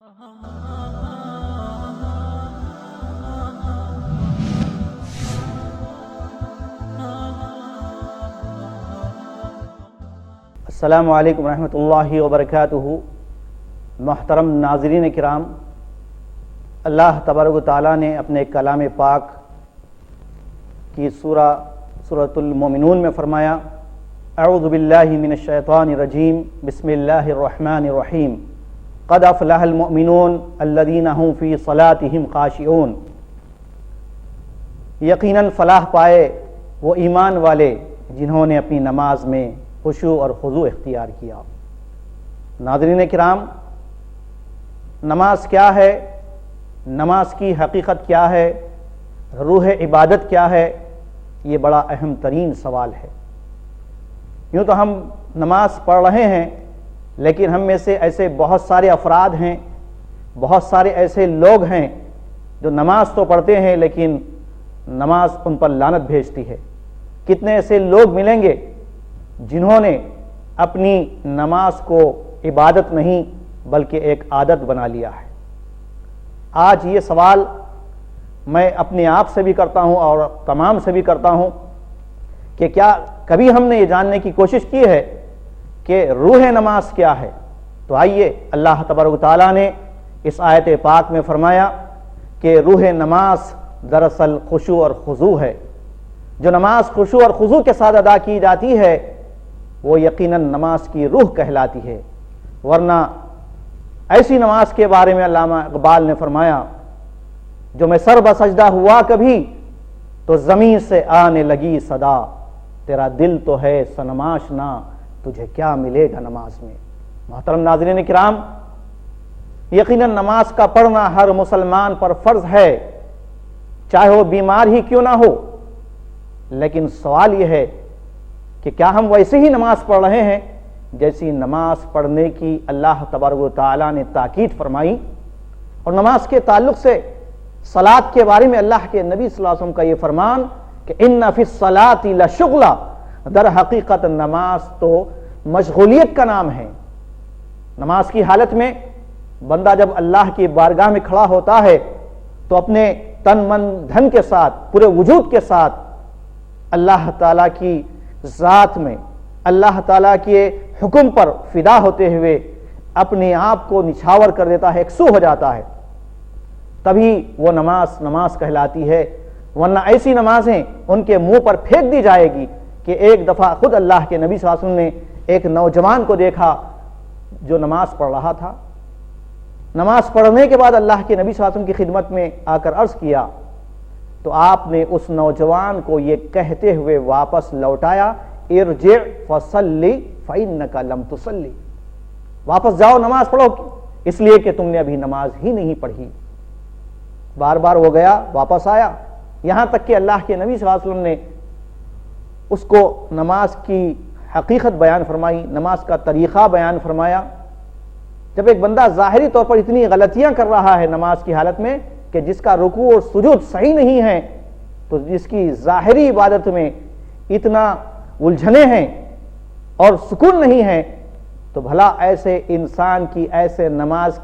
السلام علیکم ورحمۃ اللہ وبرکاتہ۔ محترم ناظرین کرام، اللہ تبارک و تعالیٰ نے اپنے کلام پاک کی سورۃ المومنون میں فرمایا، اعوذ باللہ من الشیطان الرجیم، بسم اللہ الرحمن الرحیم، قد افلح المؤمنون الذین هم فی صلاتهم خاشعون۔ یقیناً فلاح پائے وہ ایمان والے جنہوں نے اپنی نماز میں خشوع اور خضوع اختیار کیا۔ ناظرین کرام، نماز کیا ہے؟ نماز کی حقیقت کیا ہے؟ روح عبادت کیا ہے؟ یہ بڑا اہم ترین سوال ہے۔ یوں تو ہم نماز پڑھ رہے ہیں، لیکن ہم میں سے ایسے بہت سارے افراد ہیں، بہت سارے ایسے لوگ ہیں جو نماز تو پڑھتے ہیں لیکن نماز ان پر لعنت بھیجتی ہے۔ کتنے ایسے لوگ ملیں گے جنہوں نے اپنی نماز کو عبادت نہیں بلکہ ایک عادت بنا لیا ہے۔ آج یہ سوال میں اپنے آپ سے بھی کرتا ہوں اور تمام سے بھی کرتا ہوں کہ کیا کبھی ہم نے یہ جاننے کی کوشش کی ہے کہ روح نماز کیا ہے؟ تو آئیے، اللہ تبارک و تعالیٰ نے اس آیت پاک میں فرمایا کہ روح نماز دراصل خشوع اور خضوع ہے۔ جو نماز خشوع اور خضوع کے ساتھ ادا کی جاتی ہے وہ یقیناً نماز کی روح کہلاتی ہے، ورنہ ایسی نماز کے بارے میں علامہ اقبال نے فرمایا، جو میں سر بسجدہ ہوا کبھی تو زمین سے آنے لگی صدا، تیرا دل تو ہے صنم آشنا، تجھے کیا ملے گا نماز میں۔ محترم ناظرین کرام، یقیناً نماز کا پڑھنا ہر مسلمان پر فرض ہے، چاہے وہ بیمار ہی کیوں نہ ہو۔ لیکن سوال یہ ہے کہ کیا ہم ویسے ہی نماز پڑھ رہے ہیں جیسی نماز پڑھنے کی اللہ تبارک و تعالیٰ نے تاکید فرمائی؟ اور نماز کے تعلق سے صلاۃ کے بارے میں اللہ کے نبی صلی اللہ علیہ وسلم کا یہ فرمان کہ ان فی الصلاۃ لشغلا، در حقیقت نماز تو مشغولیت کا نام ہے۔ نماز کی حالت میں بندہ جب اللہ کی بارگاہ میں کھڑا ہوتا ہے تو اپنے تن من دھن کے ساتھ، پورے وجود کے ساتھ اللہ تعالیٰ کی ذات میں، اللہ تعالیٰ کے حکم پر فدا ہوتے ہوئے اپنے آپ کو نچھاور کر دیتا ہے، یکسو ہو جاتا ہے، تبھی وہ نماز کہلاتی ہے۔ ورنہ ایسی نمازیں ان کے منہ پر پھینک دی جائے گی کہ ایک دفعہ خود اللہ کے نبی صلی اللہ علیہ وسلم نے ایک نوجوان کو دیکھا جو نماز پڑھ رہا تھا۔ نماز پڑھنے کے بعد اللہ کے نبی صلی اللہ علیہ وسلم کی خدمت میں آ کر عرض کیا تو آپ نے اس نوجوان کو یہ کہتے ہوئے واپس لوٹایا، ارجع فصلی فإنک لم تصلی، واپس جاؤ نماز پڑھو، اس لیے کہ تم نے ابھی نماز ہی نہیں پڑھی۔ بار بار وہ گیا، واپس آیا، یہاں تک کہ اللہ کے نبی صلی اللہ علیہ وسلم نے اس کو نماز کی حقیقت بیان فرمائی، نماز کا طریقہ بیان فرمایا۔ جب ایک بندہ ظاہری طور پر اتنی غلطیاں کر رہا ہے نماز کی حالت میں کہ جس کا رکوع اور سجود صحیح نہیں ہے، تو جس کی ظاہری عبادت میں اتنا الجھنے ہیں اور سکون نہیں ہے، تو بھلا ایسے انسان کی، ایسے نماز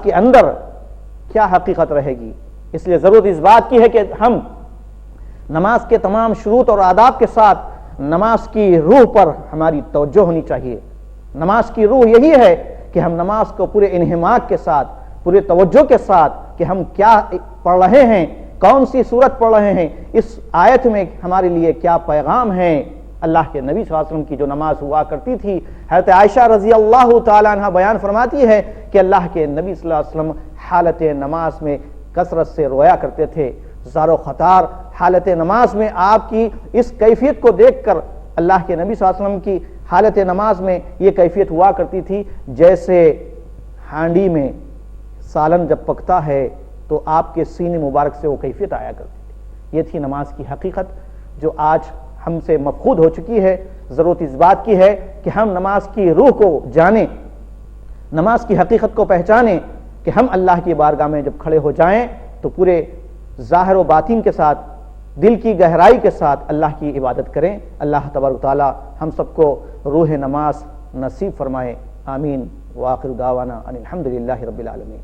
کے اندر کیا حقیقت رہے گی؟ اس لیے ضرورت اس بات کی ہے کہ ہم نماز کے تمام شروط اور آداب کے ساتھ نماز کی روح پر ہماری توجہ ہونی چاہیے۔ نماز کی روح یہی ہے کہ ہم نماز کو پورے انہماک کے ساتھ، پورے توجہ کے ساتھ کہ ہم کیا پڑھ رہے ہیں، کون سی سورت پڑھ رہے ہیں، اس آیت میں ہمارے لیے کیا پیغام ہے۔ اللہ کے نبی صلی اللہ علیہ وسلم کی جو نماز ہوا کرتی تھی، حضرت عائشہ رضی اللہ تعالیٰ عنہ بیان فرماتی ہے کہ اللہ کے نبی صلی اللہ علیہ وسلم حالت نماز میں کثرت سے رویا کرتے تھے، زار و خطار حالت نماز میں آپ کی اس کیفیت کو دیکھ کر اللہ کے نبی صلی اللہ علیہ وسلم کی حالت نماز میں یہ کیفیت ہوا کرتی تھی جیسے ہانڈی میں سالن جب پکتا ہے تو آپ کے سینے مبارک سے وہ کیفیت آیا کرتی تھی۔ یہ تھی نماز کی حقیقت جو آج ہم سے مفقود ہو چکی ہے۔ ضرورت اس بات کی ہے کہ ہم نماز کی روح کو جانیں، نماز کی حقیقت کو پہچانیں کہ ہم اللہ کی بارگاہ میں جب کھڑے ہو جائیں تو پورے ظاہر و باطن کے ساتھ، دل کی گہرائی کے ساتھ اللہ کی عبادت کریں۔ اللہ تبارک و تعالی ہم سب کو روح نماز نصیب فرمائے، آمین وآخر دعوانا ان الحمد للہ رب العالمین.